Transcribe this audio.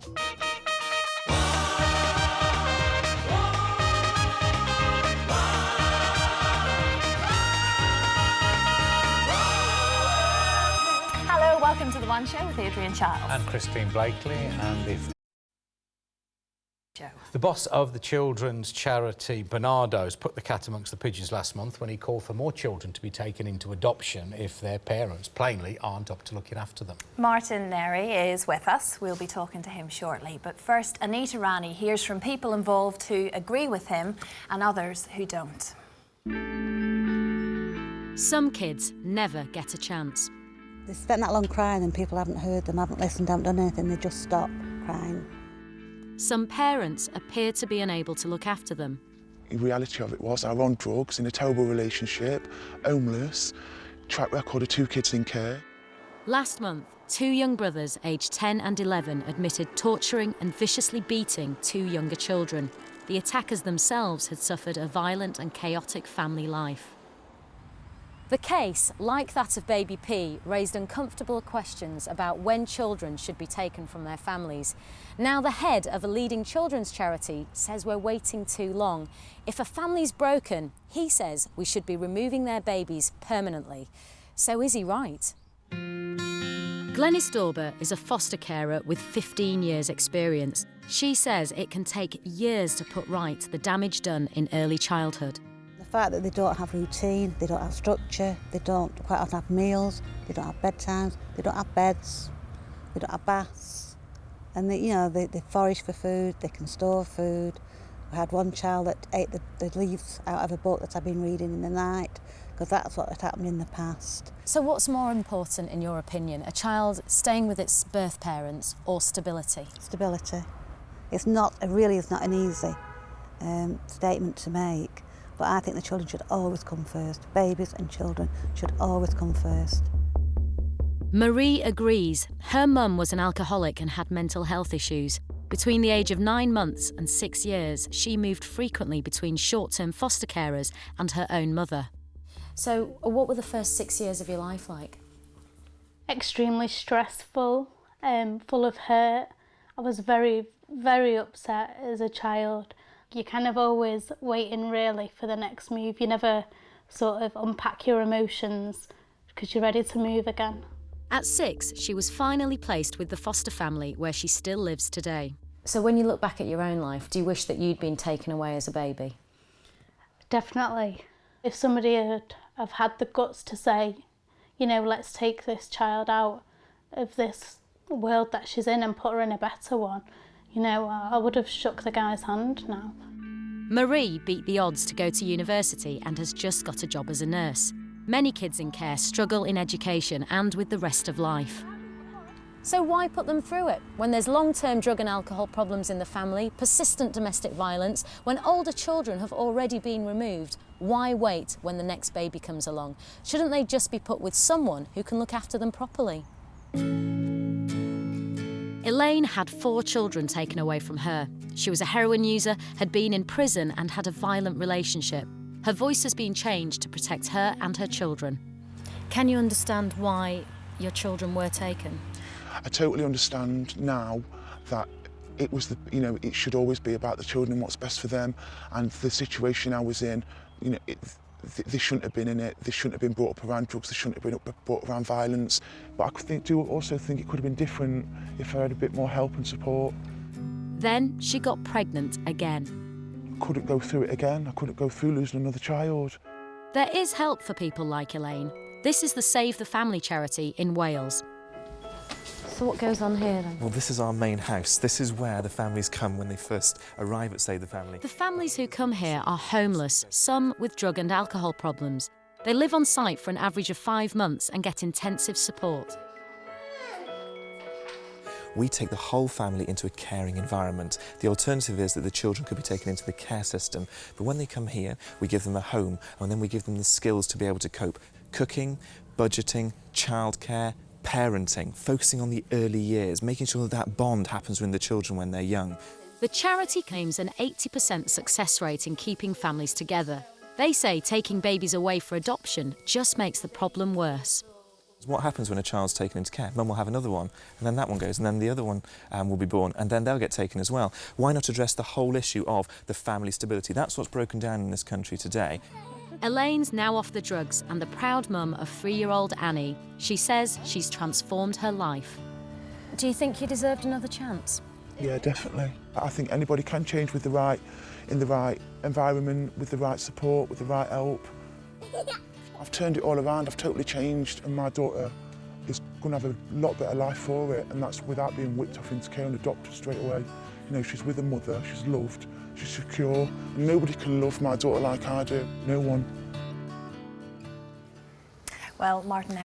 Hello, welcome to The One Show with Adrian Charles. And Christine Blakely, and the boss of the children's charity Bernardo's put the cat amongst the pigeons last month when he called for more children to be taken into adoption if their parents plainly aren't up to looking after them. Martin Neri is with us. We'll be talking to him shortly. But first, Anita Rani hears from people involved who agree with him and others who don't. Some kids never get a chance. They spent that long crying and people haven't heard them, haven't listened, haven't done anything, they just stop crying. Some parents appear to be unable to look after them. The reality of it was I was on drugs, in a terrible relationship, homeless, track record of 2 kids in care. Last month, 2 young brothers aged 10 and 11 admitted torturing and viciously beating 2 younger children. The attackers themselves had suffered a violent and chaotic family life. The case, like that of baby P, raised uncomfortable questions about when children should be taken from their families. Now the head of a leading children's charity says we're waiting too long. If a family's broken, he says we should be removing their babies permanently. So is he right? Glenys Dorber is a foster carer with 15 years' experience. She says it can take years to put right the damage done in early childhood. The fact that they don't have routine, they don't have structure, they don't quite often have meals, they don't have bedtimes, they don't have beds, they don't have baths. And they forage for food, they can store food. We had one child that ate the leaves out of a book that I'd been reading in the night, because that's what had happened in the past. So what's more important in your opinion, a child staying with its birth parents or stability? Stability. It's not an easy statement to make. But I think the children should always come first. Babies and children should always come first. Marie agrees. Her mum was an alcoholic and had mental health issues. Between the age of 9 months and 6 years, she moved frequently between short-term foster carers and her own mother. So what were the first 6 years of your life like? Extremely stressful, full of hurt. I was very, very upset as a child. You're kind of always waiting really for the next move. You never sort of unpack your emotions because you're ready to move again. At 6, she was finally placed with the foster family where she still lives today. So when you look back at your own life, do you wish that you'd been taken away as a baby? Definitely. If somebody have had the guts to say, let's take this child out of this world that she's in and put her in a better one, I would have shook the guy's hand now. Marie beat the odds to go to university and has just got a job as a nurse. Many kids in care struggle in education and with the rest of life. So why put them through it? When there's long-term drug and alcohol problems in the family, persistent domestic violence, when older children have already been removed, why wait when the next baby comes along? Shouldn't they just be put with someone who can look after them properly? Elaine had 4 children taken away from her. She was a heroin user, had been in prison and had a violent relationship. Her voice has been changed to protect her and her children. Can you understand why your children were taken? I totally understand now that it was it should always be about the children and what's best for them, and the situation I was in, they shouldn't have been in it. They shouldn't have been brought up around drugs. They shouldn't have been brought up around violence. But I do also think it could have been different if I had a bit more help and support. Then she got pregnant again. I couldn't go through it again. I couldn't go through losing another child. There is help for people like Elaine. This is the Save the Family charity in Wales. So what goes on here then? Well, this is our main house. This is where the families come when they first arrive at Save the Family. The families who come here are homeless, some with drug and alcohol problems. They live on site for an average of 5 months and get intensive support. We take the whole family into a caring environment. The alternative is that the children could be taken into the care system. But when they come here, we give them a home, and then we give them the skills to be able to cope. Cooking, budgeting, childcare, parenting, focusing on the early years, making sure that that bond happens with the children when they're young. The charity claims an 80% success rate in keeping families together. They say taking babies away for adoption just makes the problem worse. What happens when a child's taken into care? Mum will have another one, and then that one goes, and then the other one will be born, and then they'll get taken as well. Why not address the whole issue of the family stability? That's what's broken down in this country today. Elaine's now off the drugs and the proud mum of 3-year-old Annie. She says she's transformed her life. Do you think you deserved another chance? Yeah, definitely. I think anybody can change in the right environment, with the right support, with the right help. I've turned it all around, I've totally changed, and my daughter is going to have a lot better life for it, and that's without being whipped off into care and adopted straight away. You know, she's with her mother, she's loved, she's secure, and nobody can love my daughter like I do. No one. Well, Martin